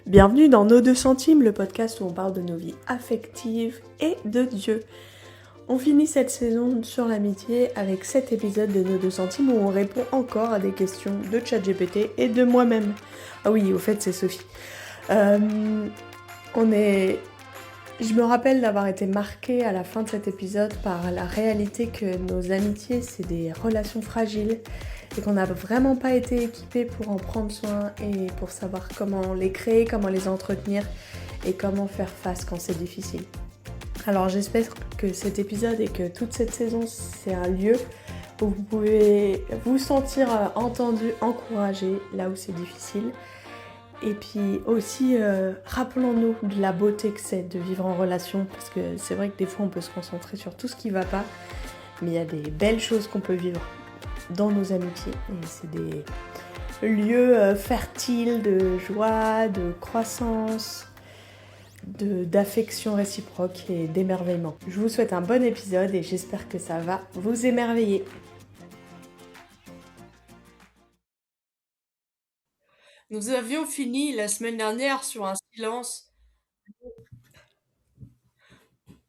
Bienvenue dans Nos 2 centimes, le podcast où on parle de nos vies affectives et de Dieu. On finit cette saison sur l'amitié avec 7 épisodes de Nos 2 centimes où on répond encore à des questions de ChatGPT et de moi-même. Ah oui, au fait, c'est Sophie. Je me rappelle d'avoir été marquée à la fin de cet épisode par la réalité que nos amitiés, c'est des relations fragiles et qu'on n'a vraiment pas été équipés pour en prendre soin et pour savoir comment les créer, comment les entretenir et comment faire face quand c'est difficile. Alors j'espère que cet épisode et que toute cette saison, c'est un lieu où vous pouvez vous sentir entendu, encouragé là où c'est difficile. Et puis aussi, rappelons-nous de la beauté que c'est de vivre en relation, parce que c'est vrai que des fois on peut se concentrer sur tout ce qui va pas, mais il y a des belles choses qu'on peut vivre dans nos amitiés. Et c'est des lieux fertiles de joie, de croissance, d'affection réciproque et d'émerveillement. Je vous souhaite un bon épisode et j'espère que ça va vous émerveiller. Nous avions fini la semaine dernière sur un silence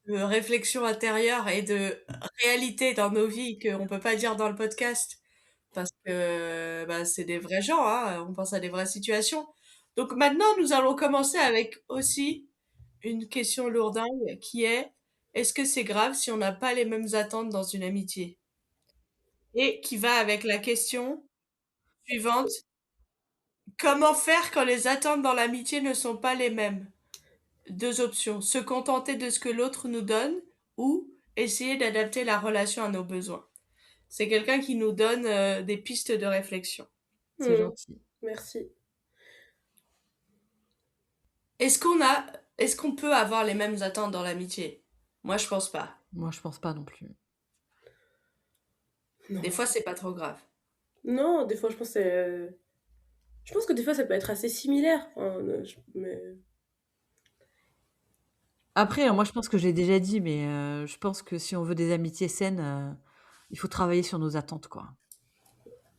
de réflexion intérieure et de réalité dans nos vies qu'on ne peut pas dire dans le podcast parce que c'est des vrais gens, hein, on pense à des vraies situations. Donc maintenant, nous allons commencer avec aussi une question lourdingue qui est: est-ce que c'est grave si on n'a pas les mêmes attentes dans une amitié? Et qui va avec la question suivante: comment faire quand les attentes dans l'amitié ne sont pas les mêmes? Deux options: se contenter de ce que l'autre nous donne ou essayer d'adapter la relation à nos besoins. C'est quelqu'un qui nous donne des pistes de réflexion. C'est gentil. Merci. Est-ce qu'on a, est-ce qu'on peut avoir les mêmes attentes dans l'amitié? Moi, je pense pas. Moi, je pense pas non plus. Non. Des fois, c'est pas trop grave. Non, des fois, je pense que je pense que des fois, ça peut être assez similaire. Enfin, mais... Après, moi, je pense que je l'ai déjà dit, mais je pense que si on veut des amitiés saines, il faut travailler sur nos attentes, quoi.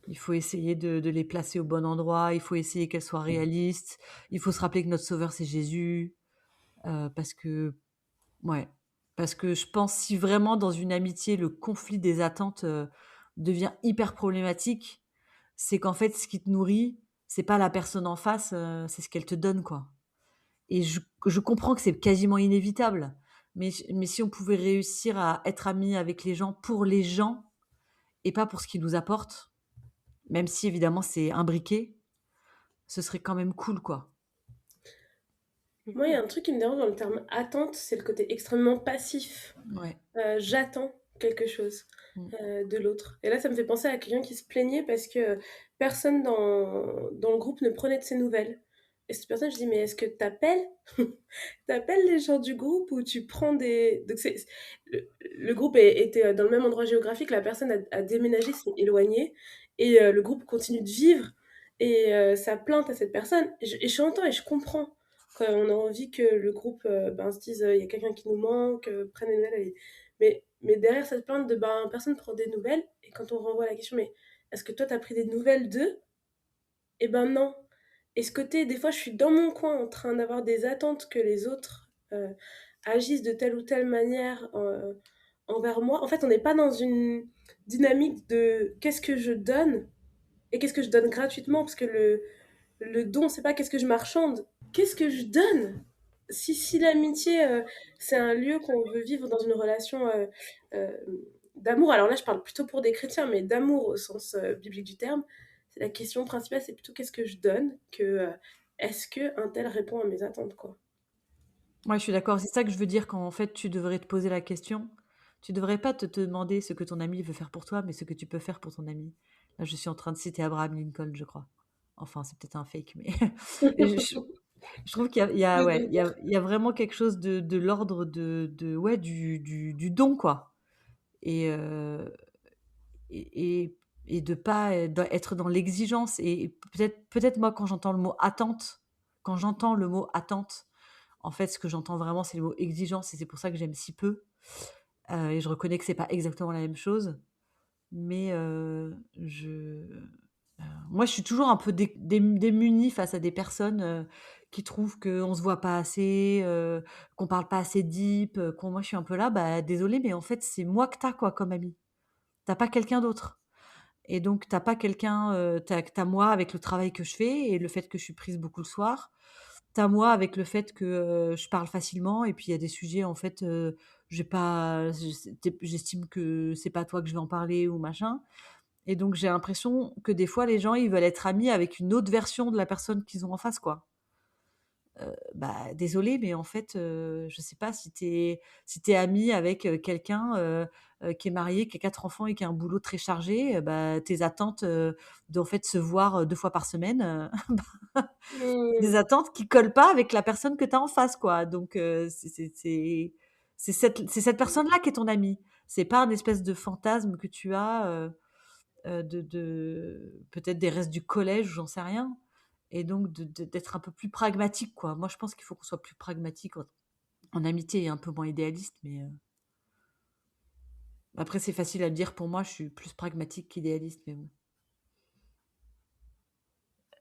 Il faut essayer de les placer au bon endroit, il faut essayer qu'elles soient réalistes, il faut se rappeler que notre sauveur, c'est Jésus, parce que je pense si vraiment dans une amitié, le conflit des attentes, devient hyper problématique, c'est qu'en fait, ce qui te nourrit, c'est pas la personne en face, c'est ce qu'elle te donne, quoi. Et je comprends que c'est quasiment inévitable, mais si on pouvait réussir à être amis avec les gens pour les gens et pas pour ce qu'ils nous apportent, même si évidemment c'est imbriqué, ce serait quand même cool, quoi. Moi, il y a un truc qui me dérange dans le terme attente, c'est le côté extrêmement passif. Ouais. J'attends quelque chose Mmh. de l'autre. Et là, ça me fait penser à quelqu'un qui se plaignait parce que personne dans le groupe ne prenait de ses nouvelles. Et cette personne, je dis, mais est-ce que t'appelles t'appelles les gens du groupe ou tu prends des... Donc le groupe était dans le même endroit géographique, la personne a déménagé, s'est éloignée, et le groupe continue de vivre, et ça plainte à cette personne. Et j'entends et je comprends. Quand on a envie que le groupe se dise, il y a quelqu'un qui nous manque, prenne des nouvelles. Mais derrière cette plainte de personne prend des nouvelles, et quand on renvoie la question, mais est-ce que toi t'as pris des nouvelles d'eux? Eh ben non. Et ce côté, des fois, je suis dans mon coin en train d'avoir des attentes que les autres agissent de telle ou telle manière envers moi. En fait, on n'est pas dans une dynamique de qu'est-ce que je donne et qu'est-ce que je donne gratuitement, parce que le don, c'est pas qu'est-ce que je marchande, qu'est-ce que je donne. Si l'amitié, c'est un lieu qu'on veut vivre dans une relation euh, d'amour, alors là, je parle plutôt pour des chrétiens, mais d'amour au sens biblique du terme, c'est la question principale, c'est plutôt qu'est-ce que je donne que est-ce que un tel répond à mes attentes, quoi. Ouais, je suis d'accord. C'est ça que je veux dire quand en fait tu devrais te poser la question. Tu devrais pas te demander ce que ton ami veut faire pour toi, mais ce que tu peux faire pour ton ami. Là, je suis en train de citer Abraham Lincoln, je crois. Enfin, c'est peut-être un fake, mais je trouve Le il y a vraiment quelque chose de l'ordre ouais, du don, quoi. Et, euh, et, et de pas être dans l'exigence. Et peut-être moi, quand j'entends le mot attente, en fait, ce que j'entends vraiment, c'est le mot exigence, et c'est pour ça que j'aime si peu. Et je reconnais que c'est pas exactement la même chose, mais moi, je suis toujours un peu démunie face à des personnes qui trouvent qu'on se voit pas assez, qu'on parle pas assez deep, qu'on moi je suis un peu là, bah, désolée, mais en fait, c'est moi que tu as quoi comme ami. Tu as pas quelqu'un d'autre et donc tu as pas quelqu'un, tu as moi avec le travail que je fais et le fait que je suis prise beaucoup le soir. Tu as moi avec le fait que, je parle facilement et puis il y a des sujets en fait, j'ai pas j'estime que c'est pas à toi que je vais en parler ou machin et donc j'ai l'impression que des fois les gens, ils veulent être amis avec une autre version de la personne qu'ils ont en face, quoi. Bah, désolé, mais en fait, je sais pas si tu es amie avec, quelqu'un, qui est marié, qui a 4 enfants et qui a un boulot très chargé, bah, tes attentes, d'en fait se voir, 2 fois par semaine, bah, Mmh. des attentes qui collent pas avec la personne que tu as en face, quoi. Donc c'est cette personne-là qui est ton amie. C'est pas un espèce de fantasme que tu as, de peut-être des restes du collège ou j'en sais rien et donc d'être un peu plus pragmatique, quoi. Moi, je pense qu'il faut qu'on soit plus pragmatique en amitié et un peu moins idéaliste, mais après c'est facile à le dire pour moi, je suis plus pragmatique qu'idéaliste, mais bon.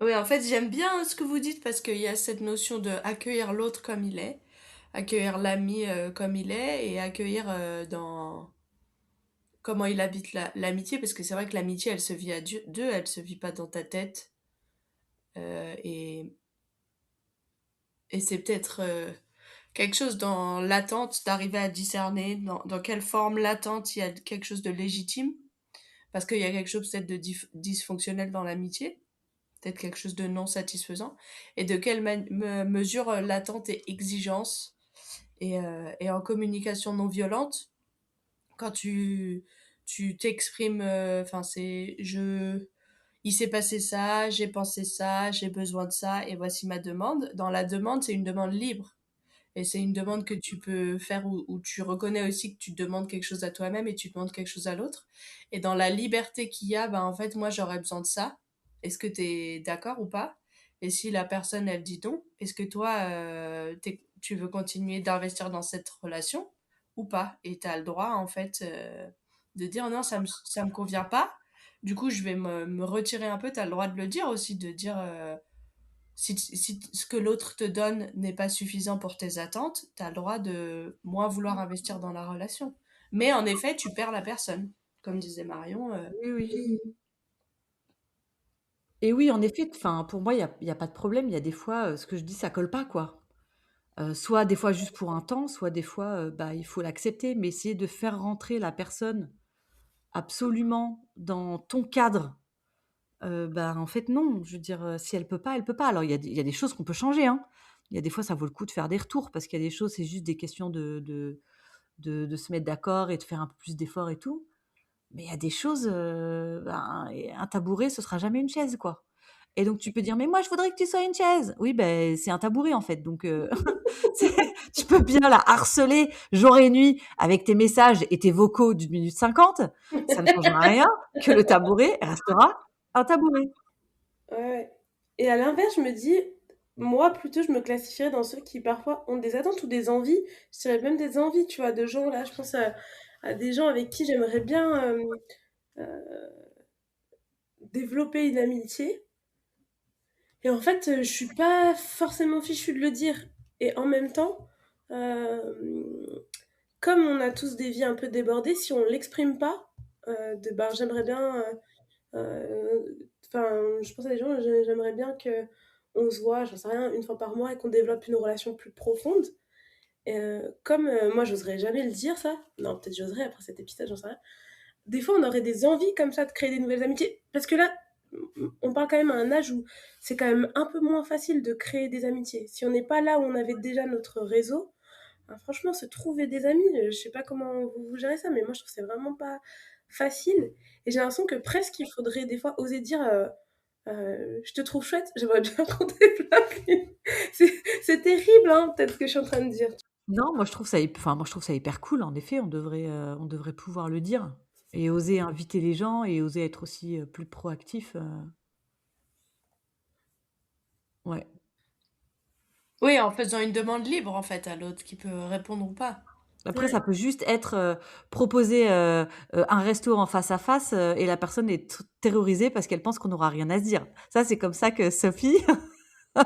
Oui, en fait, j'aime bien ce que vous dites parce qu'il y a cette notion de accueillir l'autre comme il est, accueillir l'ami comme il est et accueillir dans comment il habite l'amitié parce que c'est vrai que l'amitié, elle se vit à deux, elle se vit pas dans ta tête. Et c'est peut-être quelque chose dans l'attente d'arriver à discerner dans quelle forme l'attente il y a quelque chose de légitime parce qu'il y a quelque chose peut-être de dysfonctionnel dans l'amitié, peut-être quelque chose de non satisfaisant, et de quelle mesure l'attente est exigence et en communication non violente, quand tu t'exprimes, enfin c'est il s'est passé ça, j'ai pensé ça, j'ai besoin de ça, et voici ma demande. Dans la demande, c'est une demande libre. Et c'est une demande que tu peux faire où tu reconnais aussi que tu demandes quelque chose à toi-même et tu demandes quelque chose à l'autre. Et dans la liberté qu'il y a, ben en fait, moi, j'aurais besoin de ça. Est-ce que tu es d'accord ou pas? Et si la personne, elle dit non, est-ce que toi, tu veux continuer d'investir dans cette relation ou pas? Et tu as le droit, en fait, de dire non, ça me convient pas. Du coup, je vais me retirer un peu. Tu as le droit de le dire aussi, de dire si ce que l'autre te donne n'est pas suffisant pour tes attentes, tu as le droit de moins vouloir investir dans la relation. Mais en effet, tu perds la personne. Comme disait Marion. Oui, oui. Et oui, en effet, enfin, pour moi, il y a pas de problème. Il y a des fois, ce que je dis, ça colle pas, quoi. Soit des fois juste pour un temps, soit des fois, bah, il faut l'accepter, mais essayer de faire rentrer la personne absolument dans ton cadre, bah, en fait, non. Je veux dire, si elle peut pas, elle peut pas. Alors il y a des choses qu'on peut changer, hein. Il y a des fois, ça vaut le coup de faire des retours parce qu'il y a des choses, c'est juste des questions de se mettre d'accord et de faire un peu plus d'efforts et tout. Mais il y a des choses, ben, et un tabouret, ce sera jamais une chaise, quoi. Et donc tu peux dire: «Mais moi, je voudrais que tu sois une chaise». Oui, ben, c'est un tabouret, en fait, donc c'est tu peux bien la harceler jour et nuit avec tes messages et tes vocaux d'1 minute 50, ça ne changera rien que le tabouret restera un tabouret. Ouais. Et à l'inverse, je me dis, moi plutôt, je me classifierais dans ceux qui parfois ont des attentes ou des envies. Je dirais même des envies, tu vois, de gens là. Je pense à des gens avec qui j'aimerais bien euh, développer une amitié. Et en fait, je suis pas forcément fichue de le dire. Et en même temps, comme on a tous des vies un peu débordées, si on l'exprime pas, ben, j'aimerais bien. Enfin, je pense à des gens, j'aimerais bien que on se voit, j'en sais rien, une fois par mois et qu'on développe une relation plus profonde. Comme moi, j'oserais jamais le dire, ça. Non, peut-être j'oserais après cet épisode, j'en sais rien. Des fois, on aurait des envies comme ça de créer des nouvelles amitiés. Parce que là, on parle quand même à un âge où c'est quand même un peu moins facile de créer des amitiés. Si on n'est pas là où on avait déjà notre réseau, ben, franchement, se trouver des amis, je sais pas comment vous gérez ça, mais moi, je trouve que c'est vraiment pas facile. Et j'ai l'impression que presque il faudrait des fois oser dire je te trouve chouette, j'aimerais bien qu'on développe une... c'est terrible, hein, peut-être ce que je suis en train de dire. Non, moi je trouve ça hyper cool, en effet, on devrait pouvoir le dire et oser inviter les gens et oser être aussi, plus proactif, ouais. Oui, en faisant une demande libre, en fait, à l'autre qui peut répondre ou pas. Après, Ouais. ça peut juste être, proposer, un resto en face à face, et la personne est terrorisée parce qu'elle pense qu'on n'aura rien à se dire. Ça, c'est comme ça que Sophie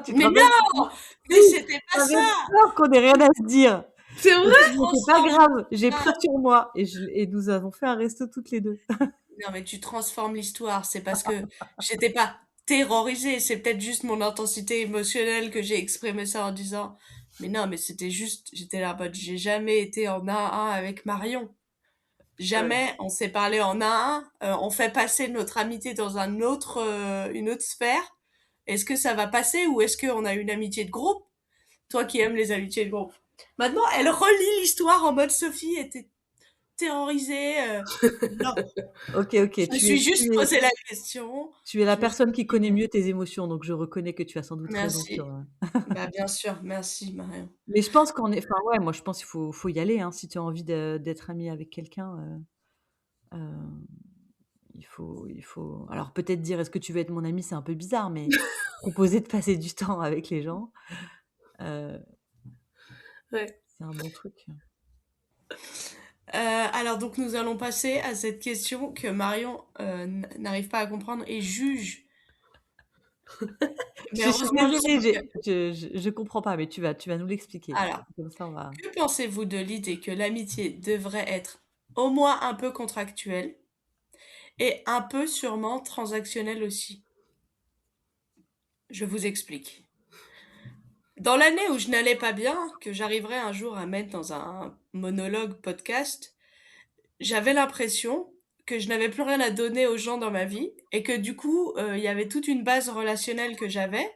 Tu te Mais rappelles? non! Mais Oui, c'était pas j'avais ça! peur qu'on ait rien à se dire. C'est Et vrai? je dis: «C'est pas grave, j'ai pris Ah, sur moi» et nous avons fait un resto toutes les 2. non, mais tu transformes l'histoire. C'est parce que j'étais pas terrorisée. C'est peut-être juste mon intensité émotionnelle que j'ai exprimé ça en disant, mais non, mais c'était juste, j'étais là en mode, j'ai jamais été en 1 à 1 avec Marion. Ouais. Jamais on s'est parlé en 1 à 1. On fait passer notre amitié dans une autre sphère. Est-ce que ça va passer ou est-ce qu'on a une amitié de groupe? Toi qui aimes les amitiés de groupe. Maintenant, elle relit l'histoire en mode Sophie était terrorisée. Non, OK, OK, je me suis juste posé la question. tu es la Je me suis personne qui dit, connaît mieux tes émotions, donc je reconnais que tu as sans doute raison merci. sur, Bah, bien sûr, merci Marion. mais je pense qu'on est enfin, ouais, moi, je pense qu'il faut y aller, hein. Si tu as envie d'être ami avec quelqu'un, heu, il faut alors peut-être dire: «Est-ce que tu veux être mon ami?» c'est un peu bizarre, mais proposer de passer du temps avec les gens, heu, Ouais. c'est un bon truc. Alors donc nous allons passer à cette question que Marion n'arrive pas à comprendre et juge. Mais Je suis heureusement le son. désolée, je comprends pas, mais tu vas nous l'expliquer. Alors, Comme ça, on va que pensez-vous de l'idée que l'amitié devrait être au moins un peu contractuelle et un peu sûrement transactionnelle aussi? Je vous explique. Dans l'année où je n'allais pas bien, que j'arriverai un jour à mettre dans un monologue podcast, j'avais l'impression que je n'avais plus rien à donner aux gens dans ma vie et que du coup, il y avait toute une base relationnelle que j'avais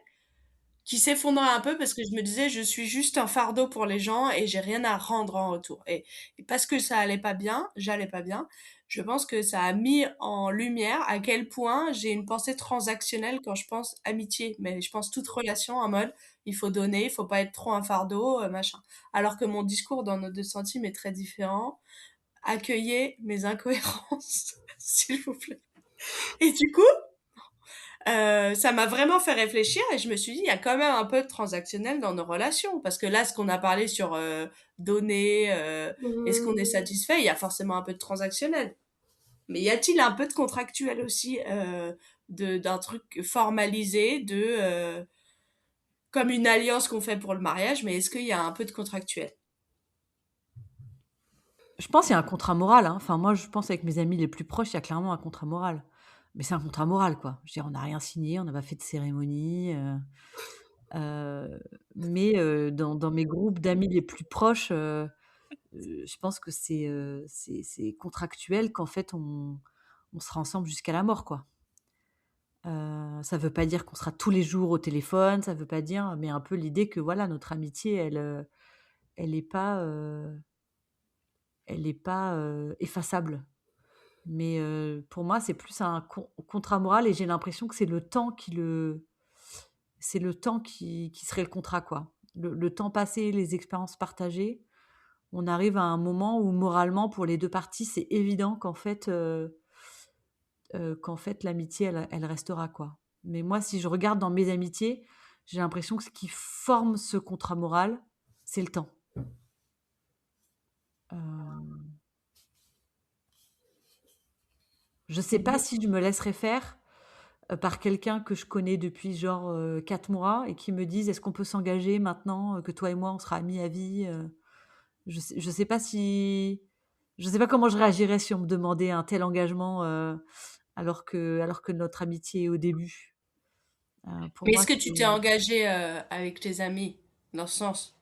qui s'effondrait un peu parce que je me disais: «Je suis juste un fardeau pour les gens et j'ai rien à rendre en retour» et parce que ça allait pas bien, j'allais pas bien, je pense que ça a mis en lumière à quel point j'ai une pensée transactionnelle quand je pense amitié. Mais je pense toute relation en mode: «Il faut donner, il faut pas être trop un fardeau, machin». Alors que mon discours dans Nos 2 centimes est très différent. Accueillez mes incohérences, s'il vous plaît. Et du coup, ça m'a vraiment fait réfléchir et je me suis dit, il y a quand même un peu de transactionnel dans nos relations. Parce que là, ce qu'on a parlé sur donner, est-ce qu'on est Mmh. satisfait, il y a forcément un peu de transactionnel. Mais y a-t-il un peu de contractuel aussi, d'un truc formalisé, comme une alliance qu'on fait pour le mariage, mais est-ce qu'il y a un peu de contractuel? je pense qu'il y a un contrat moral, hein. Enfin, moi, je pense avec mes amis les plus proches, il y a clairement un contrat moral. Mais c'est un contrat moral, quoi. Je veux dire, on n'a rien signé, on n'a pas fait de cérémonie, mais dans mes groupes d'amis les plus proches, je pense que c'est contractuel qu'en fait on sera ensemble jusqu'à la mort, quoi. Ça veut pas dire qu'on sera tous les jours au téléphone, ça veut pas dire mais un peu l'idée que voilà, notre amitié elle est pas, effaçable. Mais pour moi, c'est plus un contrat moral et j'ai l'impression que c'est le temps qui serait le contrat, quoi. Le temps passé, les expériences partagées, on arrive à un moment où moralement pour les 2 parties, c'est évident qu'en fait l'amitié elle restera, quoi. Mais moi, si je regarde dans mes amitiés, j'ai l'impression que ce qui forme ce contrat moral, c'est le temps. Heu, je sais pas si je me laisserais faire, par quelqu'un que je connais depuis genre, 4 mois et qui me dise: «Est-ce qu'on peut s'engager maintenant, que toi et moi on sera amis à vie?» Je sais pas comment je réagirais si on me demandait un tel engagement, alors que notre amitié est au début. Pour Mais moi, est-ce que tu c'est t'es engagé avec tes amis, dans ce sens?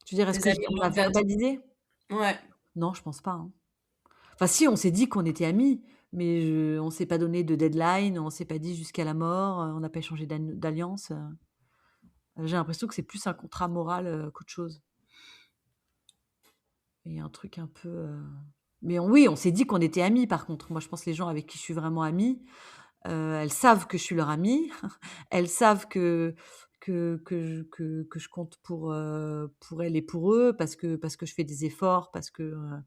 tu veux dire, est-ce Tes que amis j de on a longue date? verbalisé? Ouais. Non, je pense pas, hein. Enfin si, on s'est dit qu'on était amis, mais on s'est pas donné de deadline, on s'est pas dit jusqu'à la mort, on n'a pas échangé d'alliance. J'ai l'impression que c'est plus un contrat moral, qu'autre chose et un truc un peu, mais oui, on s'est dit qu'on était amis par contre. Moi, je pense que les gens avec qui je suis vraiment amie, elles savent que je suis leur amie. Elles savent que je compte pour elles et pour eux parce que je fais des efforts, parce qu'on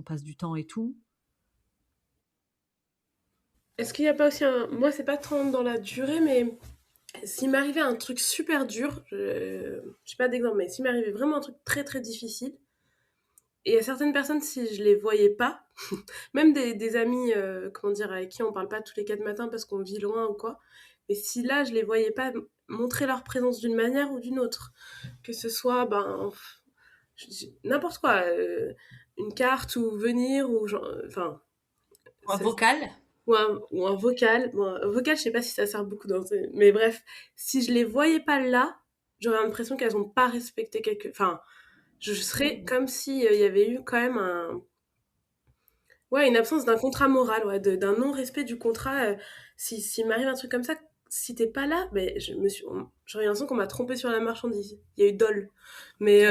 passe du temps et tout. Est-ce qu'il y a pas aussi un... Moi, c'est pas tant dans la durée, mais s'il m'arrivait un truc super dur, je sais pas d'exemple, mais s'il m'arrivait vraiment un truc très très difficile, et à certaines personnes, si je les voyais pas, même des amis, comment dire, avec qui on parle pas tous les 4 matins parce qu'on vit loin ou quoi, mais Mais si là, je les voyais pas montrer leur présence d'une manière ou d'une autre, que ce soit n'importe quoi, une carte ou venir ou enfin, Un vocal. ou un vocal. Bon, un vocal, je sais pas si ça sert beaucoup mais bref, si je les voyais pas là, j'aurais l'impression qu'elles ont pas respecté enfin, je serais comme si il y avait eu quand même une absence d'un contrat moral, ouais, d'un non-respect du contrat. S'il m'arrive un truc comme ça, si t'es pas là, ben, j'aurais l'impression qu'on m'a trompé sur la marchandise. Il y a eu dol. Mais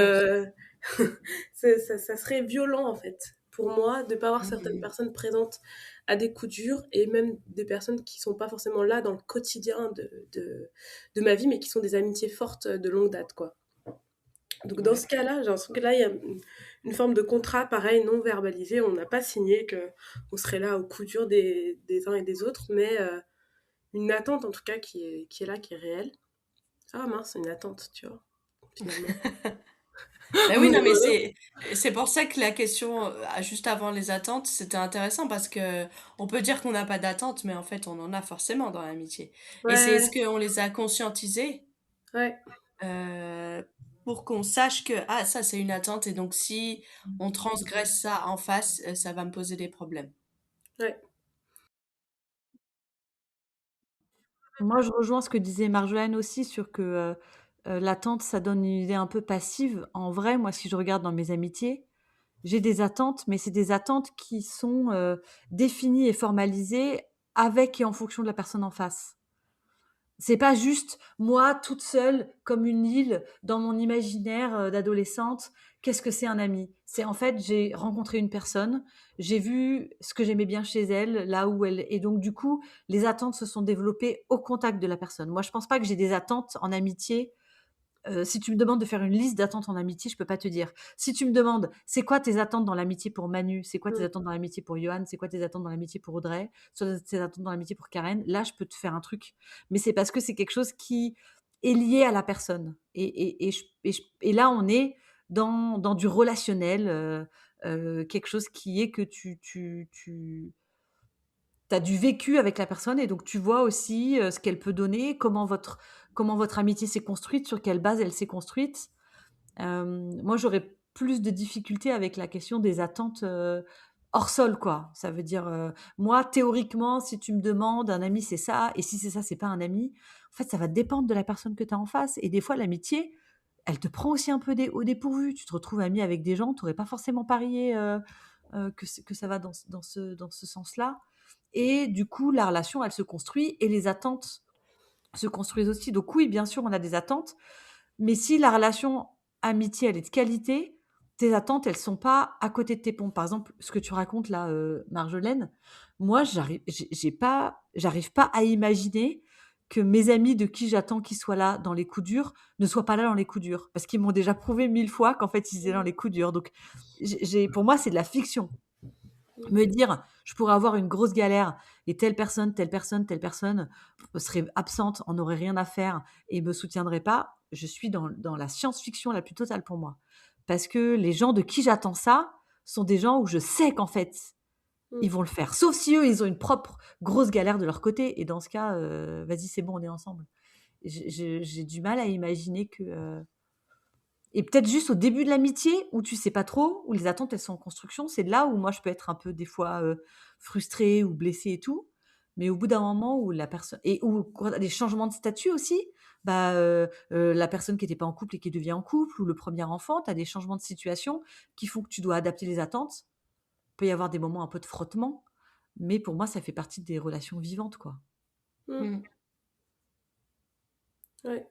ça serait violent, en fait, pour moi, de pas avoir certaines personnes présentes à des coups durs, et même des personnes qui sont pas forcément là dans le quotidien de ma vie, mais qui sont des amitiés fortes de longue date, quoi. Donc dans ce cas-là, j'ai l'impression que là, il y a une forme de contrat, pareil, non verbalisé. On n'a pas signé qu'on serait là au coup dur des uns et des autres, mais une attente en tout cas qui est là, qui est réelle. Ah mince, une attente, tu vois, finalement. Ben oui, non, mais c'est pour ça que la question juste avant les attentes, c'était intéressant parce que on peut dire qu'on n'a pas d'attente, mais en fait, on en a forcément dans l'amitié. Et c'est est-ce Ouais, qu'on les a conscientisés ouais, euh, pour qu'on sache que ah ça c'est une attente et donc si on transgresse ça en face, ça va me poser des problèmes. ouais. Moi, je rejoins ce que disait Marjolaine aussi sur que l'attente, ça donne une idée un peu passive. En vrai, moi, si je regarde dans mes amitiés, j'ai des attentes, mais c'est des attentes qui sont définies et formalisées avec et en fonction de la personne en face. C'est pas juste moi toute seule comme une île dans mon imaginaire d'adolescente. Qu'est-ce que c'est un ami? C'est en fait j'ai rencontré une personne, j'ai vu ce que j'aimais bien chez elle, là où elle et donc du coup les attentes se sont développées au contact de la personne. Moi je pense pas que j'ai des attentes en amitié si tu me demandes de faire une liste d'attentes en amitié, je peux pas te dire. Si tu me demandes, c'est quoi tes attentes dans l'amitié pour Manu? C'est quoi tes Mm. attentes dans l'amitié pour Johan? C'est quoi tes attentes dans l'amitié pour Audrey? Soit tes attentes dans l'amitié pour Karen? Là, je peux te faire un truc. Mais c'est parce que c'est quelque chose qui est lié à la personne. Et là, on est dans du relationnel, quelque chose qui est que tu as du vécu avec la personne et donc tu vois aussi ce qu'elle peut donner, comment votre amitié s'est construite, sur quelle base elle s'est construite. Moi, j'aurais plus de difficultés avec la question des attentes hors sol, quoi. Ça veut dire, moi, théoriquement, si tu me demandes, un ami, c'est ça, et si c'est ça, c'est pas un ami. En fait, ça va dépendre de la personne que tu as en face. Et des fois, l'amitié, elle te prend aussi un peu au dépourvu. Tu te retrouves ami avec des gens, tu n'aurais pas forcément parié que ça va dans ce sens-là. Et du coup, la relation, elle se construit et les attentes se construisent aussi. Donc oui, bien sûr, on a des attentes, mais si la relation amitié, elle est de qualité, tes attentes, elles sont pas à côté de tes pompes. Par exemple, ce que tu racontes là, Marjolaine, moi, j'arrive pas à imaginer que mes amis de qui j'attends qu'ils soient là dans les coups durs ne soient pas là dans les coups durs, parce qu'ils m'ont déjà prouvé 1000 fois qu'en fait, ils étaient dans les coups durs. Donc, pour moi, c'est de la fiction. Me dire, je pourrais avoir une grosse galère et telle personne, telle personne, telle personne serait absente, en aurait rien à faire et me soutiendrait pas, je suis dans la science-fiction la plus totale pour moi. Parce que les gens de qui j'attends ça sont des gens où je sais qu'en fait, Mm. ils vont le faire. Sauf si eux, ils ont une propre grosse galère de leur côté. Et dans ce cas, vas-y, c'est bon, on est ensemble. J'ai du mal à imaginer que et peut-être juste au début de l'amitié où tu sais pas trop, où les attentes elles sont en construction, c'est là où moi je peux être un peu des fois frustrée ou blessée et tout. Mais au bout d'un moment où la personne et où quand tu as des changements de statut aussi, bah la personne qui n'était pas en couple et qui devient en couple ou le premier enfant, tu as des changements de situation qui font que tu dois adapter les attentes. Il peut y avoir des moments un peu de frottement, mais pour moi ça fait partie des relations vivantes quoi. Mm. Mm. Ouais.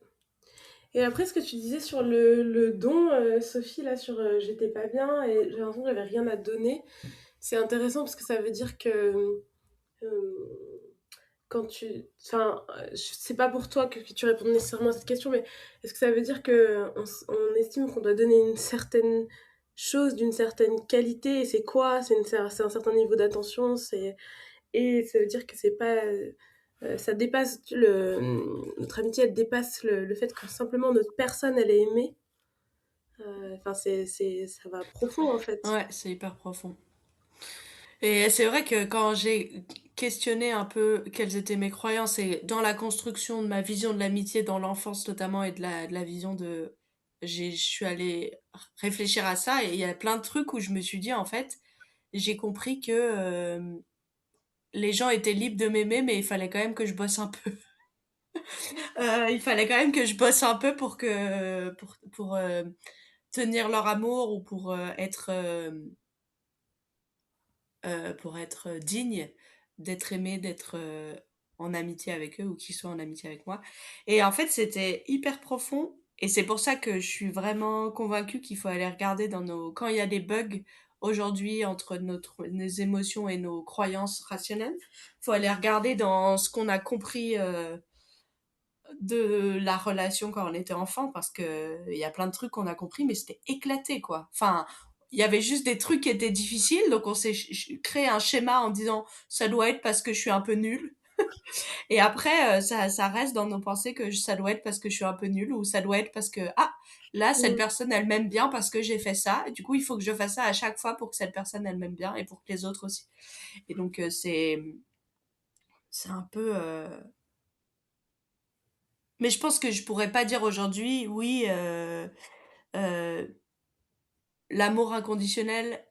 Et après, ce que tu disais sur le don, Sophie, là, sur j'étais pas bien et j'ai l'impression que j'avais rien à donner, c'est intéressant parce que ça veut dire que quand tu. Enfin, je sais pas pour toi que tu réponds nécessairement à cette question, mais est-ce que ça veut dire que on estime qu'on doit donner une certaine chose d'une certaine qualité et c'est quoi? C'est un certain niveau d'attention, et ça veut dire que c'est pas. Ça dépasse notre amitié, elle dépasse le fait que simplement notre personne, elle est aimée. Enfin, ça va profond en fait. Ouais, c'est hyper profond. Et c'est vrai que quand j'ai questionné un peu quelles étaient mes croyances et dans la construction de ma vision de l'amitié dans l'enfance notamment et de la vision de... Je suis allée réfléchir à ça et il y a plein de trucs où je me suis dit, en fait, j'ai compris que les gens étaient libres de m'aimer, mais il fallait quand même que je bosse un peu. Il fallait quand même que je bosse un peu pour tenir leur amour ou pour être digne d'être aimé, d'être en amitié avec eux ou qu'ils soient en amitié avec moi. Et en fait, c'était hyper profond. Et c'est pour ça que je suis vraiment convaincue qu'il faut aller regarder dans nos... Quand il y a des bugs aujourd'hui entre nos émotions et nos croyances rationnelles, il faut aller regarder dans ce qu'on a compris de la relation quand on était enfant parce que il y a plein de trucs qu'on a compris mais c'était éclaté quoi. Enfin, il y avait juste des trucs qui étaient difficiles donc on s'est créé un schéma en disant ça doit être parce que je suis un peu nulle et après ça reste dans nos pensées que ça doit être parce que je suis un peu nulle ou ça doit être parce que ah là cette Mm. personne elle m'aime bien parce que j'ai fait ça et du coup il faut que je fasse ça à chaque fois pour que cette personne elle m'aime bien et pour que les autres aussi. Et donc c'est un peu mais je pense que je pourrais pas dire aujourd'hui, oui, euh, l'amour inconditionnel,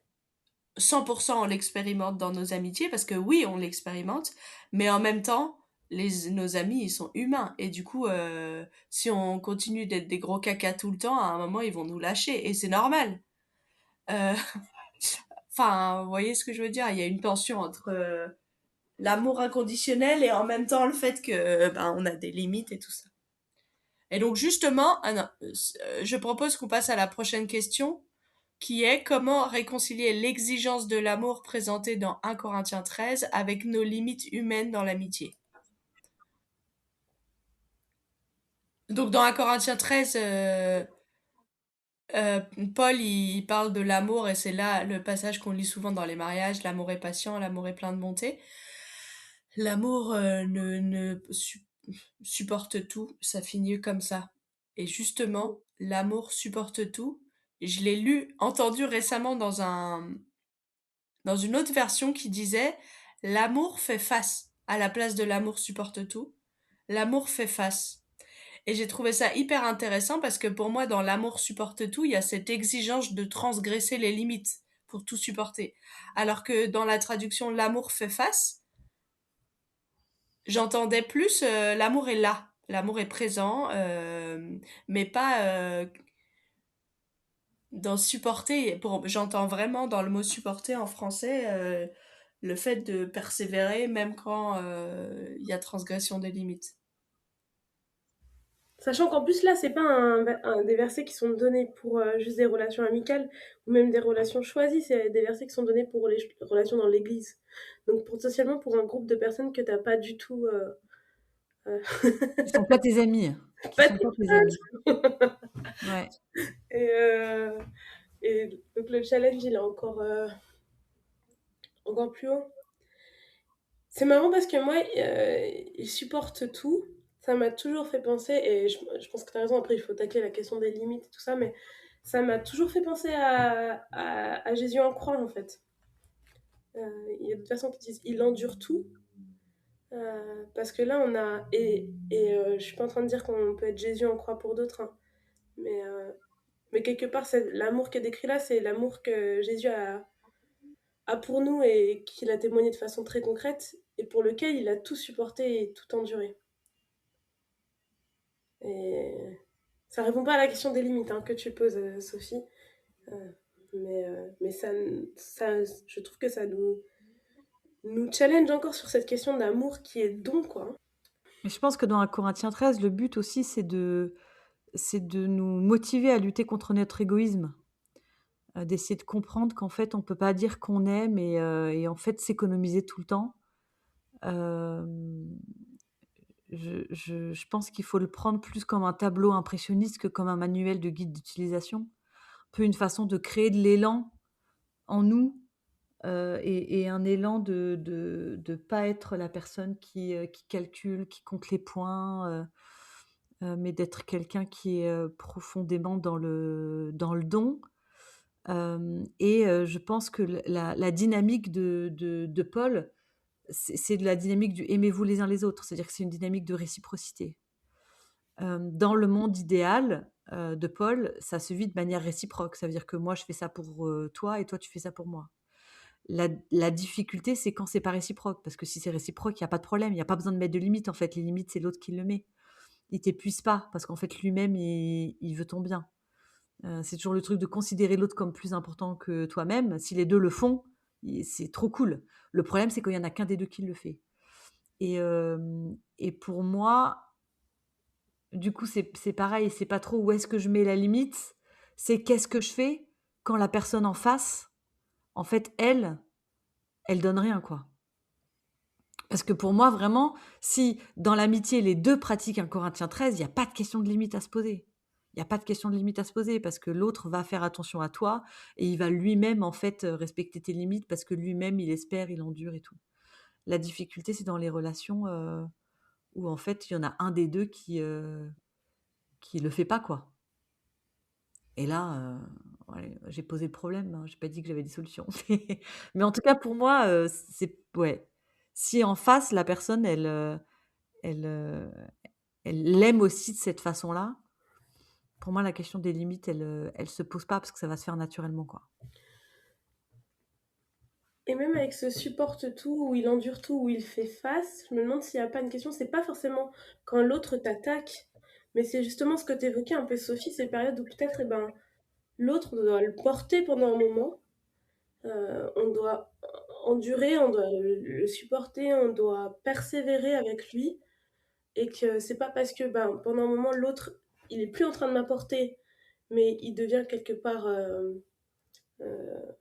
100% on l'expérimente dans nos amitiés, parce que oui, on l'expérimente, mais en même temps, nos amis, ils sont humains. Et du coup, si on continue d'être des gros caca tout le temps, à un moment, ils vont nous lâcher. Et c'est normal. Euh, Enfin, vous voyez ce que je veux dire? Il y a une tension entre l'amour inconditionnel et en même temps le fait que ben, on a des limites et tout ça. Et donc justement, ah non, je propose qu'on passe à la prochaine question, qui est comment réconcilier l'exigence de l'amour présentée dans 1 Corinthiens 13 avec nos limites humaines dans l'amitié. Donc dans 1 Corinthiens 13, euh, Paul il parle de l'amour et c'est là le passage qu'on lit souvent dans les mariages, l'amour est patient, l'amour est plein de bonté. L'amour supporte tout, ça finit comme ça. Et justement, l'amour supporte tout. Je l'ai entendu récemment dans une autre version qui disait l'amour fait face à la place de l'amour supporte tout. L'amour fait face. Et j'ai trouvé ça hyper intéressant parce que pour moi, dans l'amour supporte tout, il y a cette exigence de transgresser les limites pour tout supporter. Alors que dans la traduction l'amour fait face, j'entendais plus l'amour est là, l'amour est présent, mais pas dans supporter. J'entends vraiment dans le mot supporter en français le fait de persévérer même quand il y a transgression des limites. Sachant qu'en plus, là, c'est pas des versets qui sont donnés pour juste des relations amicales ou même des relations choisies, c'est des versets qui sont donnés pour les relations dans l'église. Donc, potentiellement pour un groupe de personnes que t'as pas du tout. Euh, Qui sont pas tes amis. Qui pas sont tes pas tes amis. Ouais. et, euh, et donc, le challenge, il est encore plus haut. C'est marrant parce que moi, il supporte tout. Ça m'a toujours fait penser, et je pense que tu as raison, après il faut tacler la question des limites et tout ça, mais ça m'a toujours fait penser à Jésus en croix en fait. Il y a d'autres personnes qui disent il endure tout, parce que là on a. Je suis pas en train de dire qu'on peut être Jésus en croix pour d'autres, hein, mais quelque part, l'amour qui est décrit là, c'est l'amour que Jésus a pour nous et qu'il a témoigné de façon très concrète et pour lequel il a tout supporté et tout enduré. Et ça répond pas à la question des limites hein, que tu poses, Sophie, euh, mais je trouve que ça nous challenge encore sur cette question d'amour qui est don, quoi. Mais je pense que dans 1 Corinthiens 13, le but aussi, c'est de nous motiver à lutter contre notre égoïsme, d'essayer de comprendre qu'en fait, on peut pas dire qu'on aime et en fait s'économiser tout le temps. Je pense qu'il faut le prendre plus comme un tableau impressionniste que comme un manuel de guide d'utilisation. Un peu une façon de créer de l'élan en nous, et un élan de pas être la personne qui calcule, qui compte les points, mais d'être quelqu'un qui est, profondément dans le don. Je pense que la dynamique de Paul, c'est de la dynamique du aimez-vous les uns les autres, c'est-à-dire que c'est une dynamique de réciprocité. Dans le monde idéal de Paul, ça se vit de manière réciproque. Ça veut dire que moi, je fais ça pour toi et toi, tu fais ça pour moi. La difficulté, c'est quand c'est pas réciproque, parce que si c'est réciproque, il y a pas de problème, il y a pas besoin de mettre de limites, en fait. Les limites, c'est l'autre qui le met. Il t'épuise pas, parce qu'en fait, lui-même, il veut ton bien. C'est toujours le truc de considérer l'autre comme plus important que toi-même. Si les deux le font, c'est trop cool. Le problème, c'est qu'il y en a qu'un des deux qui le fait. Et pour moi, du coup, c'est pareil, c'est pas trop où est-ce que je mets la limite, c'est qu'est-ce que je fais quand la personne en face, en fait, elle donne rien, quoi. Parce que pour moi, vraiment, si dans l'amitié, les 2 pratiquent 1 Corinthiens 13, il y a pas de question de limite à se poser. Il y a pas de question de limite à se poser parce que l'autre va faire attention à toi et il va lui-même, en fait, respecter tes limites parce que lui-même, il espère, il endure et tout. La difficulté, c'est dans les relations, où en fait, il y en a un des 2 qui le fait pas, quoi. Et là, ouais, j'ai posé le problème, hein, j'ai pas dit que j'avais des solutions. Mais en tout cas, pour moi, c'est ouais. Si en face, la personne, elle, elle l'aime aussi de cette façon-là, pour moi, la question des limites, elle se pose pas parce que ça va se faire naturellement, quoi. Et même avec ce supporte tout, où il endure tout, où il fait face, je me demande s'il n'y a pas une question, c'est pas forcément quand l'autre t'attaque, mais c'est justement ce que t'évoquais un peu Sophie, ces périodes où peut-être l'autre doit le porter pendant un moment, on doit endurer, on doit le supporter, on doit persévérer avec lui, et que c'est pas parce que pendant un moment l'autre il est plus en train de m'apporter, mais il devient quelque part euh, euh,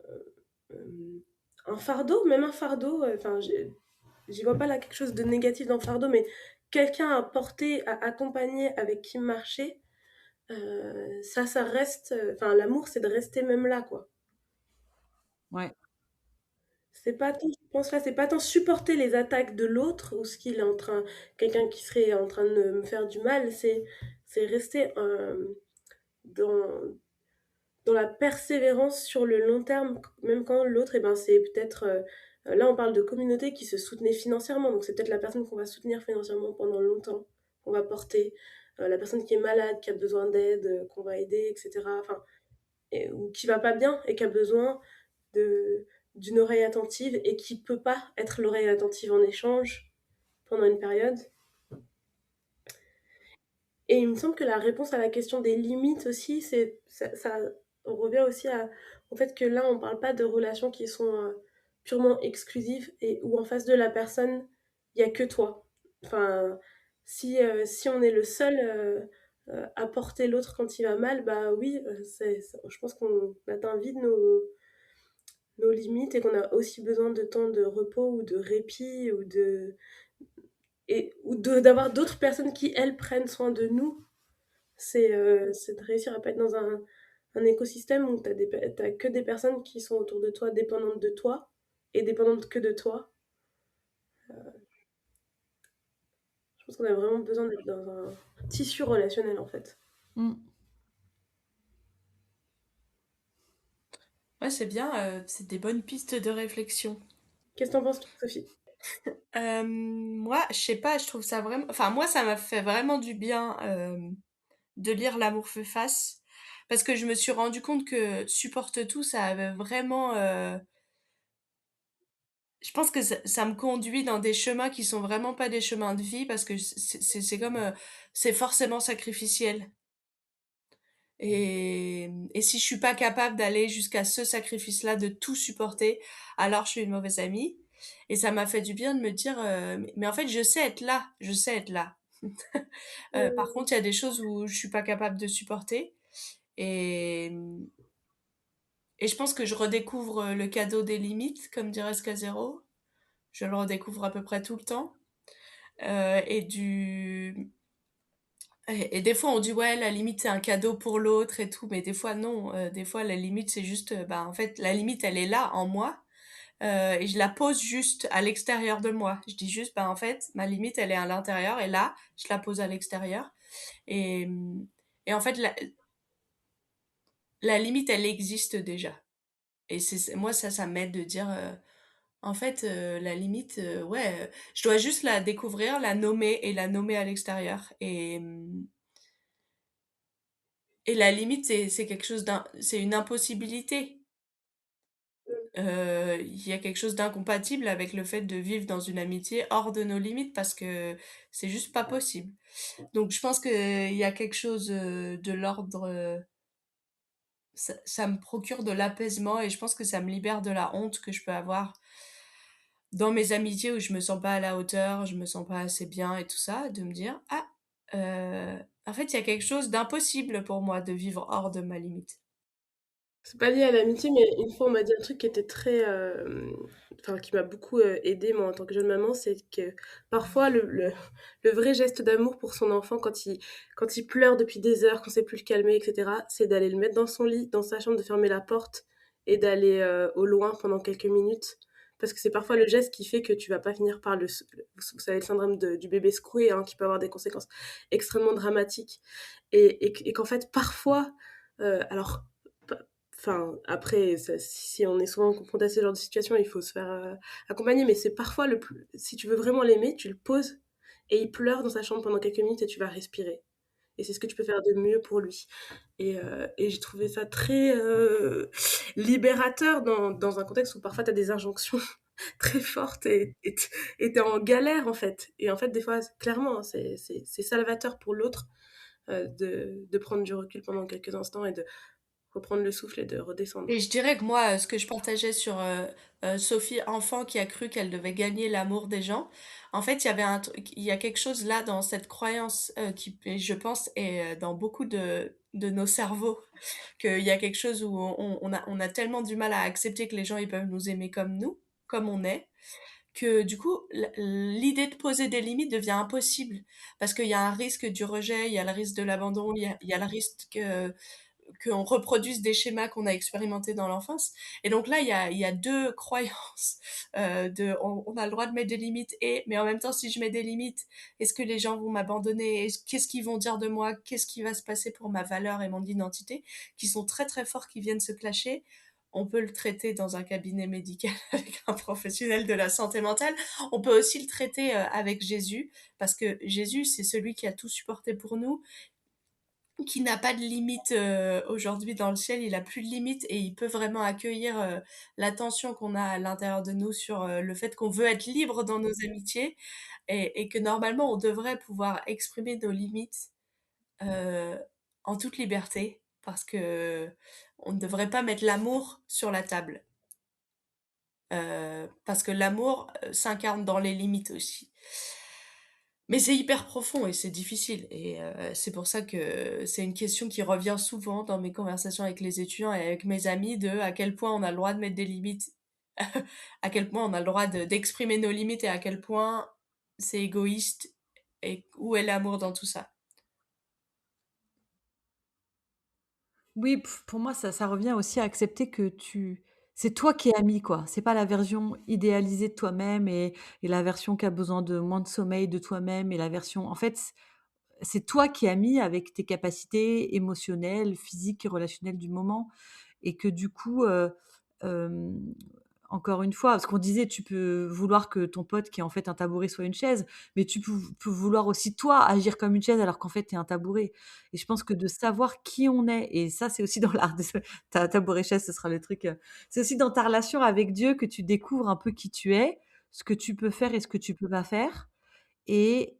un fardeau, même un fardeau, enfin j'y vois pas là quelque chose de négatif dans le fardeau, mais quelqu'un à porter, à accompagner, avec qui marcher, ça reste, enfin l'amour c'est de rester même là, quoi. Ouais. C'est pas tant, je pense là, c'est pas tant supporter les attaques de l'autre ou ce qu'il est en train, quelqu'un qui serait en train de me faire du mal, c'est rester dans, dans la persévérance sur le long terme, même quand l'autre, c'est peut-être, là on parle de communauté qui se soutenait financièrement, donc c'est peut-être la personne qu'on va soutenir financièrement pendant longtemps, qu'on va porter, la personne qui est malade, qui a besoin d'aide, qu'on va aider, etc. Enfin, ou qui va pas bien et qui a besoin de d'une oreille attentive et qui peut pas être l'oreille attentive en échange pendant une période. Et il me semble que la réponse à la question des limites aussi, ça revient aussi au fait que là, on ne parle pas de relations qui sont purement exclusives et où en face de la personne, il n'y a que toi. Enfin, si on est le seul à porter l'autre quand il va mal, bah oui, je pense qu'on atteint vite nos limites et qu'on a aussi besoin de temps de repos ou de répit d'avoir d'autres personnes qui, elles, prennent soin de nous. C'est de réussir à pas être dans un écosystème où t'as que des personnes qui sont autour de toi, dépendantes de toi, et dépendantes que de toi. Je pense qu'on a vraiment besoin d'être dans un tissu relationnel, en fait. Mmh. Ouais, c'est bien, c'est des bonnes pistes de réflexion. Qu'est-ce que t'en penses, toi, Sophie? Moi, je sais pas, je trouve ça vraiment... Enfin, moi, ça m'a fait vraiment du bien de lire L'amour fait face, parce que je me suis rendu compte que Supporte tout, ça avait vraiment... Je pense que ça me conduit dans des chemins qui sont vraiment pas des chemins de vie, parce que c'est comme... c'est forcément sacrificiel. Et si je suis pas capable d'aller jusqu'à ce sacrifice-là, de tout supporter, alors je suis une mauvaise amie. Et ça m'a fait du bien de me dire, mais en fait, je sais être là, je sais être là. Par contre, il y a des choses où je suis pas capable de supporter. Et, et je pense que je redécouvre le cadeau des limites, comme dirait Scazero. Je le redécouvre à peu près tout le temps. Et et des fois, on dit, ouais, la limite, c'est un cadeau pour l'autre et tout, mais des fois, non. Des fois, la limite, c'est juste, bah, en fait, la limite, elle est là, en moi, et je la pose juste à l'extérieur de moi. Je dis juste, bah, en fait, ma limite, elle est à l'intérieur, et là, je la pose à l'extérieur. Et, et en fait, la limite, elle existe déjà. Et moi, ça m'aide de dire, En fait, la limite, ouais, je dois juste la découvrir, la nommer et la nommer à l'extérieur. Et la limite, c'est quelque chose c'est une impossibilité. Il y a quelque chose d'incompatible avec le fait de vivre dans une amitié hors de nos limites parce que c'est juste pas possible. Donc je pense qu'il y a quelque chose de l'ordre, ça me procure de l'apaisement et je pense que ça me libère de la honte que je peux avoir dans mes amitiés où je me sens pas à la hauteur, je me sens pas assez bien et tout ça, de me dire, ah, en fait, il y a quelque chose d'impossible pour moi de vivre hors de ma limite. C'est pas lié à l'amitié, mais une fois on m'a dit un truc qui était très, enfin qui m'a beaucoup aidée moi en tant que jeune maman, c'est que parfois le vrai geste d'amour pour son enfant quand il pleure depuis des heures, qu'on sait plus le calmer, etc., c'est d'aller le mettre dans son lit, dans sa chambre, de fermer la porte et d'aller au loin pendant quelques minutes. Parce que c'est parfois le geste qui fait que tu vas pas finir par vous savez, le syndrome du bébé secoué, hein, qui peut avoir des conséquences extrêmement dramatiques. Et qu'en fait, parfois, alors enfin, après, si on est souvent confronté à ce genre de situation, il faut se faire accompagner, mais c'est parfois le plus. Si tu veux vraiment l'aimer, tu le poses et il pleure dans sa chambre pendant quelques minutes et tu vas respirer. Et c'est ce que tu peux faire de mieux pour lui. Et j'ai trouvé ça très libérateur dans un contexte où parfois tu as des injonctions très fortes et t'es en galère en fait. Et en fait, des fois, clairement, c'est salvateur pour l'autre de prendre du recul pendant quelques instants et de reprendre le souffle et de redescendre. Et je dirais que moi, ce que je partageais sur Sophie, enfant qui a cru qu'elle devait gagner l'amour des gens, en fait, il y a quelque chose là dans cette croyance qui, je pense, est dans beaucoup de nos cerveaux, qu'il y a quelque chose où on a tellement du mal à accepter que les gens ils peuvent nous aimer comme nous, comme on est, que du coup, l'idée de poser des limites devient impossible parce qu'il y a un risque du rejet, il y a le risque de l'abandon, il y a le risque qu'on reproduise des schémas qu'on a expérimentés dans l'enfance. Et donc là, il y a deux croyances on a le droit de mettre des limites mais en même temps, si je mets des limites, est-ce que les gens vont m'abandonner? Qu'est-ce qu'ils vont dire de moi? Qu'est-ce qui va se passer pour ma valeur et mon identité? Qui sont très très forts, qui viennent se clasher. On peut le traiter dans un cabinet médical avec un professionnel de la santé mentale. On peut aussi le traiter avec Jésus, parce que Jésus, c'est celui qui a tout supporté pour nous, qui n'a pas de limite aujourd'hui dans le ciel, il a plus de limite et il peut vraiment accueillir l'attention qu'on a à l'intérieur de nous sur le fait qu'on veut être libre dans nos amitiés et que normalement on devrait pouvoir exprimer nos limites euh, en toute liberté parce que on ne devrait pas mettre l'amour sur la table. Parce que l'amour s'incarne dans les limites aussi. Mais c'est hyper profond et c'est difficile. Et c'est pour ça que c'est une question qui revient souvent dans mes conversations avec les étudiants et avec mes amis de à quel point on a le droit de mettre des limites, à quel point on a le droit d'exprimer nos limites et à quel point c'est égoïste et où est l'amour dans tout ça. Oui, pour moi, ça revient aussi à accepter que c'est toi qui es ami, quoi. C'est pas la version idéalisée de toi-même et la version qui a besoin de moins de sommeil de toi-même et la version en fait, c'est toi qui es ami avec tes capacités émotionnelles, physiques et relationnelles du moment et que du coup, hem, encore une fois, parce qu'on disait tu peux vouloir que ton pote qui est en fait un tabouret soit une chaise, mais tu peux vouloir aussi toi agir comme une chaise alors qu'en fait tu es un tabouret et je pense que de savoir qui on est et ça c'est aussi dans l'art de ta tabouret chaise, ce sera le truc, c'est aussi dans ta relation avec Dieu que tu découvres un peu qui tu es, ce que tu peux faire et ce que tu peux pas faire et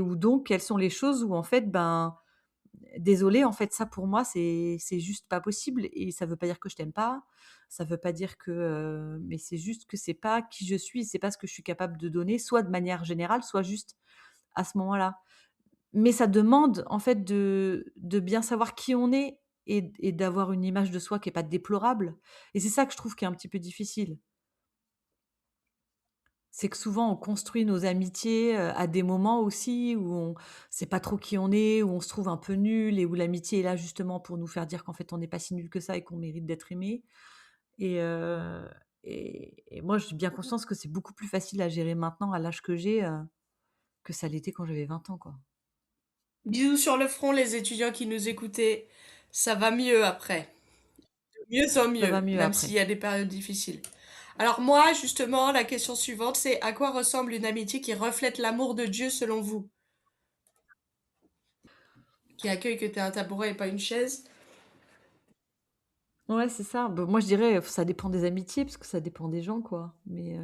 ou donc quelles sont les choses où en fait, ben, désolée, en fait, ça pour moi, c'est juste pas possible et ça veut pas dire que je t'aime pas. Ça veut pas dire que, mais c'est juste que c'est pas qui je suis, c'est pas ce que je suis capable de donner, soit de manière générale, soit juste à ce moment-là. Mais ça demande en fait de bien savoir qui on est et d'avoir une image de soi qui est pas déplorable et c'est ça que je trouve qui est un petit peu difficile. C'est que souvent on construit nos amitiés, à des moments aussi où on sait pas trop qui on est, où on se trouve un peu nul et où l'amitié est là justement pour nous faire dire qu'en fait on n'est pas si nul que ça et qu'on mérite d'être aimé et et moi j'ai bien conscience que c'est beaucoup plus facile à gérer maintenant à l'âge que j'ai, que ça l'était quand j'avais 20 ans, quoi. Bisous sur le front, les étudiants qui nous écoutaient. Ça va mieux après. De mieux en Ça va mieux, mieux même s'il après. y a des périodes difficiles. Alors moi, justement, la question suivante, c'est à quoi ressemble une amitié qui reflète l'amour de Dieu selon vous? Qui accueille que t'es un tabouret et pas une chaise? Ouais, c'est ça. Bah, moi, je dirais, ça dépend des amitiés, parce que ça dépend des gens, quoi. Mais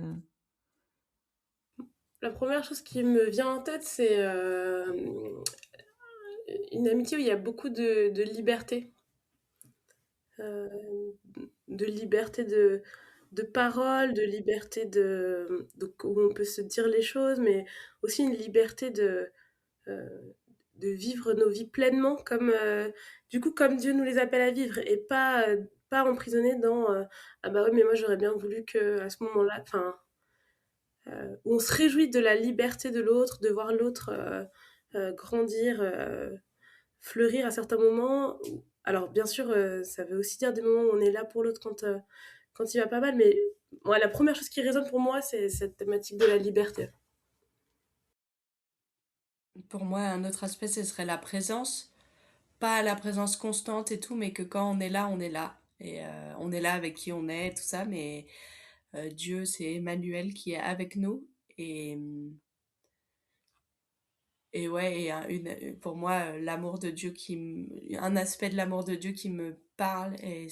La première chose qui me vient en tête, c'est une amitié où il y a beaucoup de liberté. Euh, de liberté de parole, de liberté où on peut se dire les choses, mais aussi une liberté euh, de vivre nos vies pleinement, du coup, comme Dieu nous les appelle à vivre, et pas emprisonné dans ah bah oui, mais moi j'aurais bien voulu que à ce moment-là, enfin, où on se réjouit de la liberté de l'autre, de voir l'autre grandir, fleurir à certains moments. Alors, bien sûr, ça veut aussi dire des moments où on est là pour l'autre quand il va pas mal, mais moi, la première chose qui résonne pour moi, c'est cette thématique de la liberté. Pour moi, un autre aspect, ce serait la présence. Pas la présence constante et tout, mais que quand on est là, on est là. Et on est là avec qui on est, tout ça, mais Dieu, c'est Emmanuel qui est avec nous. Et, et ouais, pour moi, l'amour de Dieu un aspect de l'amour de Dieu qui me parle et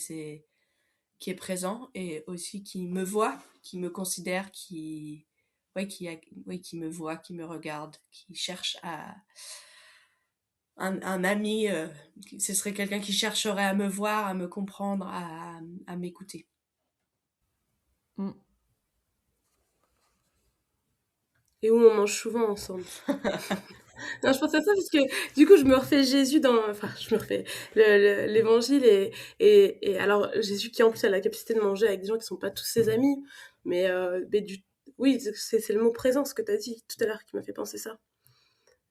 qui est présent et aussi qui me voit, qui me considère, ouais, qui me voit, qui me regarde, qui cherche un ami, ce serait quelqu'un qui chercherait à me voir, à me comprendre, à m'écouter. mm. Et où on mange souvent ensemble. Non, je pense à ça parce que du coup, je me refais Jésus enfin, je me refais l'évangile et alors Jésus qui en plus a la capacité de manger avec des gens qui sont pas tous ses amis, mais oui, c'est le mot présent, ce que tu as dit tout à l'heure qui m'a fait penser ça.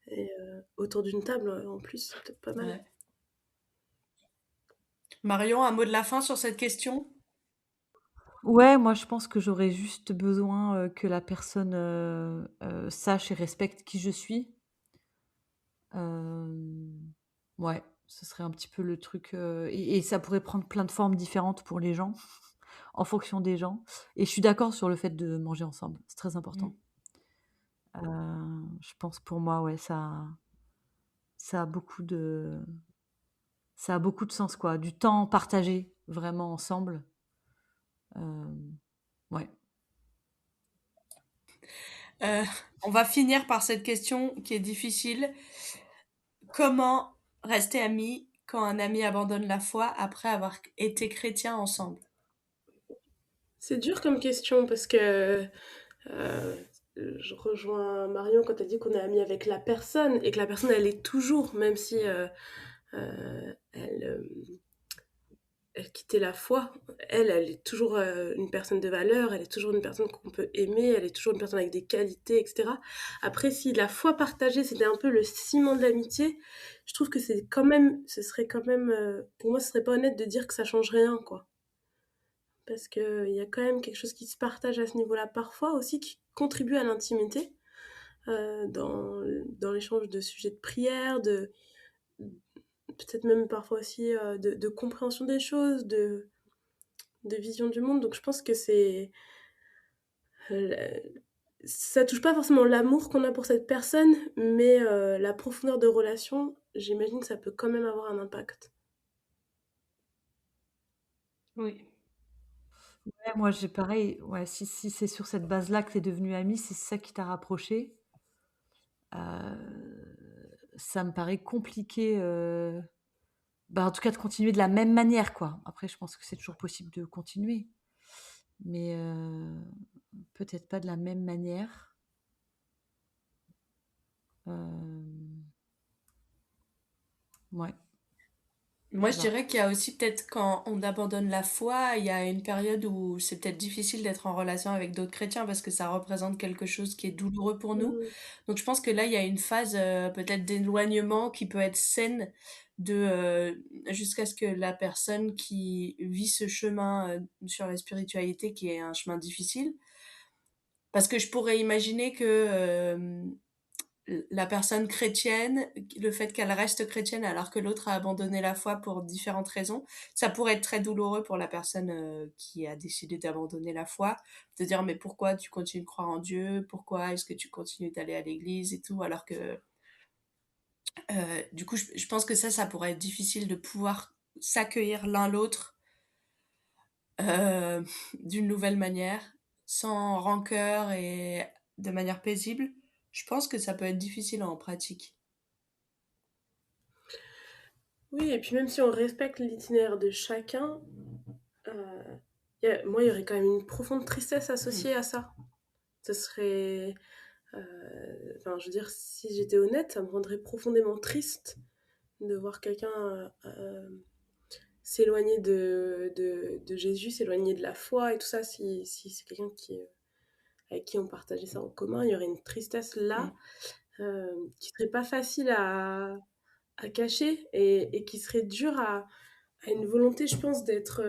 Et autour d'une table, en plus, c'est peut-être pas mal. Ouais. Marion, un mot de la fin sur cette question? Ouais, moi, je pense que j'aurais juste besoin, que la personne, sache et respecte qui je suis. Ouais, ce serait un petit peu le truc, et ça pourrait prendre plein de formes différentes pour les gens, en fonction des gens, et je suis d'accord sur le fait de manger ensemble, c'est très Mm. important. Je pense pour moi, ouais, ça a beaucoup de ça a beaucoup de sens, quoi. Du temps partagé vraiment ensemble, ouais. Euh, on va finir par cette question qui est difficile. Comment rester amis quand un ami abandonne la foi après avoir été chrétien ensemble? C'est dur comme question parce que euh, je rejoins Marion quand elle dit qu'on est amis avec la personne et que la personne, elle est toujours, même si elle quittait la foi, elle est toujours une personne de valeur, elle est toujours une personne qu'on peut aimer, elle est toujours une personne avec des qualités, etc. Après, si la foi partagée, c'était un peu le ciment de l'amitié, je trouve que ce serait quand même, pour moi, ce serait pas honnête de dire que ça change rien, quoi. Parce qu'il y a quand même quelque chose qui se partage à ce niveau-là, parfois aussi, qui contribue à l'intimité, dans l'échange de sujets de prière, peut-être même parfois aussi de compréhension des choses, de vision du monde. Donc je pense que euh, ça touche pas forcément l'amour qu'on a pour cette personne, mais la profondeur de relation, j'imagine que ça peut quand même avoir un impact. Oui. Ouais, moi, j'ai pareil, ouais, si c'est sur cette base-là que tu es devenus amis, si c'est ça qui t'a rapproché, ça me paraît compliqué, bah, en tout cas de continuer de la même manière, quoi. Après, je pense que c'est toujours possible de continuer, mais peut-être pas de la même manière. Ouais, je Moi, sais je pas. dirais qu'il y a aussi peut-être quand on abandonne la foi, il y a une période où c'est peut-être difficile d'être en relation avec d'autres chrétiens parce que ça représente quelque chose qui est douloureux pour nous. Mm. Donc je pense que là, il y a une phase peut-être d'éloignement qui peut être saine jusqu'à ce que la personne qui vit ce chemin sur la spiritualité, qui est un chemin difficile, parce que je pourrais imaginer que la personne chrétienne, le fait qu'elle reste chrétienne alors que l'autre a abandonné la foi pour différentes raisons, ça pourrait être très douloureux pour la personne qui a décidé d'abandonner la foi, de dire mais pourquoi tu continues de croire en Dieu, pourquoi est-ce que tu continues d'aller à l'église et tout, alors que du coup je pense que ça pourrait être difficile de pouvoir s'accueillir l'un l'autre euh, d'une nouvelle manière, sans rancœur et de manière paisible. Je pense que ça peut être difficile en pratique. Oui, et puis même si on respecte l'itinéraire de chacun, moi, il y aurait quand même une profonde tristesse associée à ça. Ce serait... Enfin, je veux dire, si j'étais honnête, ça me rendrait profondément triste de voir quelqu'un s'éloigner de Jésus, s'éloigner de la foi et tout ça, si c'est quelqu'un avec qui on partageait ça en commun, il y aurait une tristesse là qui serait pas facile à cacher et qui serait dure à une volonté, je pense, d'être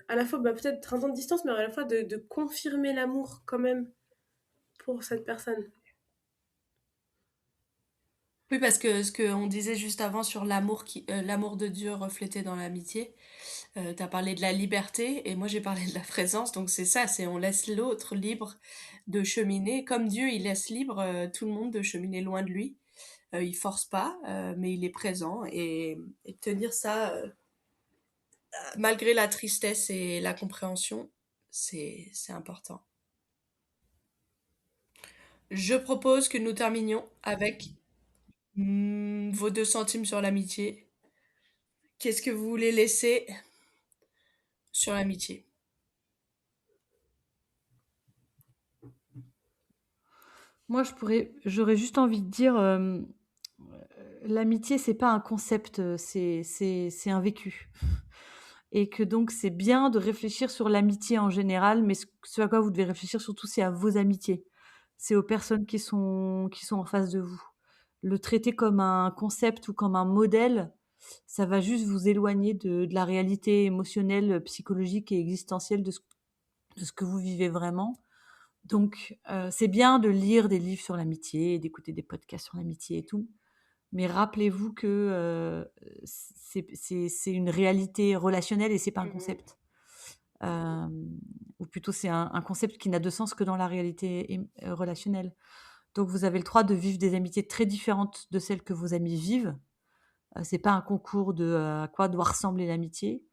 à la fois peut-être 30 ans de distance, mais à la fois de confirmer l'amour quand même pour cette personne. Oui, parce que ce qu'on disait juste avant sur l'amour de Dieu reflété dans l'amitié, t'as parlé de la liberté et moi j'ai parlé de la présence, donc c'est ça, c'est on laisse l'autre libre de cheminer, comme Dieu il laisse libre tout le monde de cheminer loin de lui. Il force pas, mais il est présent et tenir ça malgré la tristesse et la compréhension, c'est important. Je propose que nous terminions avec vos 2 centimes sur l'amitié. Qu'est-ce que vous voulez laisser sur l'amitié? Moi, j'aurais juste envie de dire, l'amitié, c'est pas un concept, c'est un vécu. Et que donc c'est bien de réfléchir sur l'amitié en général, mais ce à quoi vous devez réfléchir surtout, c'est à vos amitiés. C'est aux personnes qui sont en face de vous. Le traiter comme un concept ou comme un modèle, ça va juste vous éloigner de la réalité émotionnelle, psychologique et existentielle de ce que vous vivez vraiment. Donc, c'est bien de lire des livres sur l'amitié, d'écouter des podcasts sur l'amitié et tout, mais rappelez-vous que c'est une réalité relationnelle et c'est pas un Mhm. concept. Ou plutôt, c'est un concept qui n'a de sens que dans la réalité relationnelle. Donc, vous avez le droit de vivre des amitiés très différentes de celles que vos amis vivent. C'est pas un concours de à quoi doit ressembler l'amitié.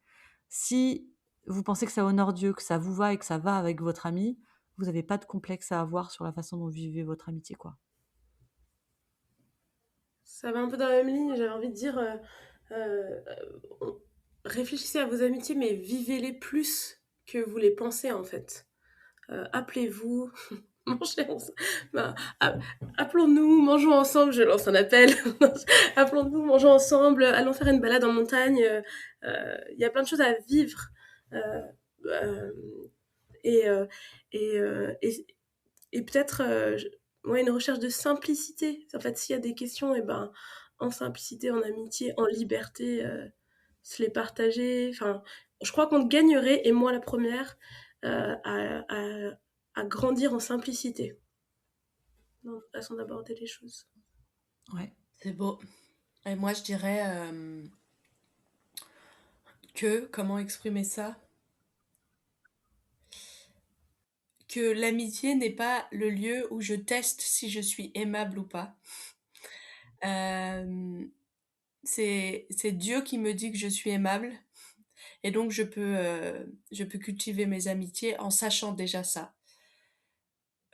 Si vous pensez que ça honore Dieu, que ça vous va et que ça va avec votre ami, vous n'avez pas de complexe à avoir sur la façon dont vous vivez votre amitié, quoi. Ça va un peu dans la même ligne, j'avais envie de dire, euh, euh, réfléchissez à vos amitiés, mais vivez-les plus que vous les pensez en fait. Appelez-vous, mangez ensemble. Bah, appelons-nous, mangeons ensemble, je lance un appel. Appelons-nous, mangeons ensemble, allons faire une balade en montagne. Il y a plein de choses à vivre. Euh, euh, et, euh, et, euh, et, et peut-être ouais, une recherche de simplicité. En fait, s'il y a des questions, et ben, en simplicité, en amitié, en liberté, se les partager. Enfin, je crois qu'on gagnerait, et moi la première, à grandir en simplicité dans notre façon d'aborder les choses. Ouais. C'est beau. Et moi, je dirais comment exprimer ça? Que l'amitié n'est pas le lieu où je teste si je suis aimable ou pas. Euh, c'est Dieu qui me dit que je suis aimable. Et donc, je peux cultiver mes amitiés en sachant déjà ça.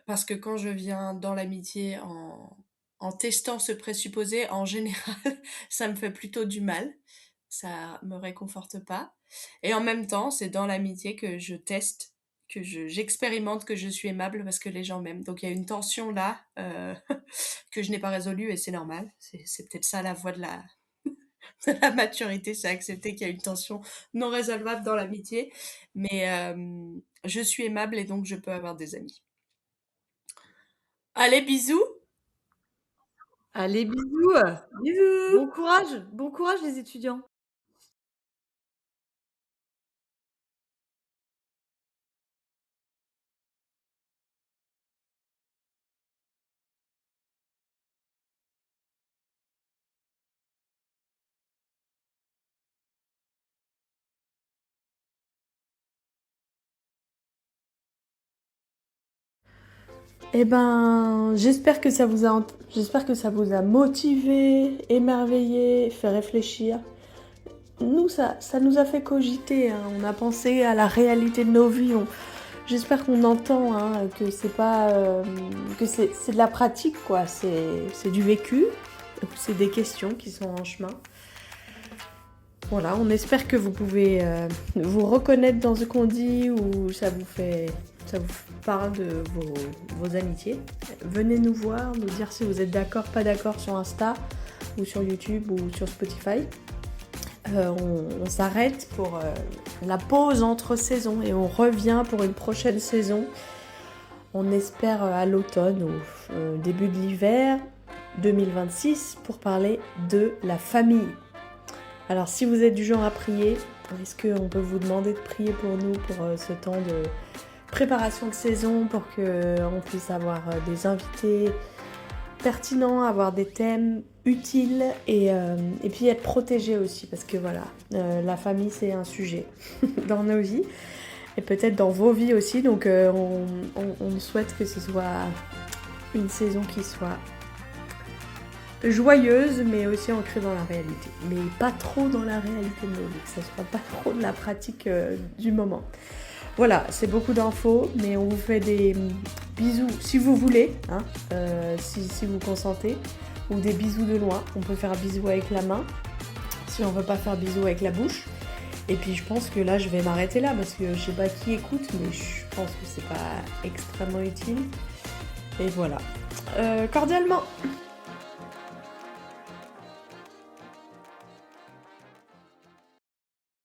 Parce que quand je viens dans l'amitié en testant ce présupposé, en général, ça me fait plutôt du mal. Ça me réconforte pas. Et en même temps, c'est dans l'amitié que je teste, j'expérimente que je suis aimable parce que les gens m'aiment. Donc il y a une tension là que je n'ai pas résolue et c'est normal. C'est peut-être ça la voie de la maturité, c'est accepter qu'il y a une tension non résolvable dans l'amitié. Mais je suis aimable et donc je peux avoir des amis. Allez, bisous. Allez, bisous! Bisous! Bon courage les étudiants! Eh ben, j'espère que ça vous a motivé, émerveillé, fait réfléchir. Nous, ça nous a fait cogiter, hein. On a pensé à la réalité de nos vies. J'espère qu'on entend, hein, que c'est pas que c'est de la pratique, quoi. C'est du vécu. C'est des questions qui sont en chemin. Voilà, on espère que vous pouvez vous reconnaître dans ce qu'on dit ou ça vous parle de vos amitiés. Venez nous voir, nous dire si vous êtes d'accord, pas d'accord sur Insta ou sur YouTube ou sur Spotify. On s'arrête pour la pause entre saisons et on revient pour une prochaine saison. On espère à l'automne ou au début de l'hiver 2026 pour parler de la famille. Alors si vous êtes du genre à prier, est-ce qu'on peut vous demander de prier pour nous pour ce temps de préparation de saison, pour qu'on puisse avoir des invités pertinents, avoir des thèmes utiles et puis être protégé aussi, parce que voilà, la famille c'est un sujet dans nos vies et peut-être dans vos vies aussi, donc on souhaite que ce soit une saison qui soit joyeuse mais aussi ancrée dans la réalité, mais pas trop dans la réalité de nos vies, que ce soit pas trop de la pratique du moment. Voilà, c'est beaucoup d'infos, mais on vous fait des bisous si vous voulez, hein, si vous consentez, ou des bisous de loin. On peut faire un bisou avec la main, si on veut pas faire bisou avec la bouche. Et puis je pense que là, je vais m'arrêter là, parce que je sais pas qui écoute, mais je pense que c'est pas extrêmement utile. Et voilà. Cordialement.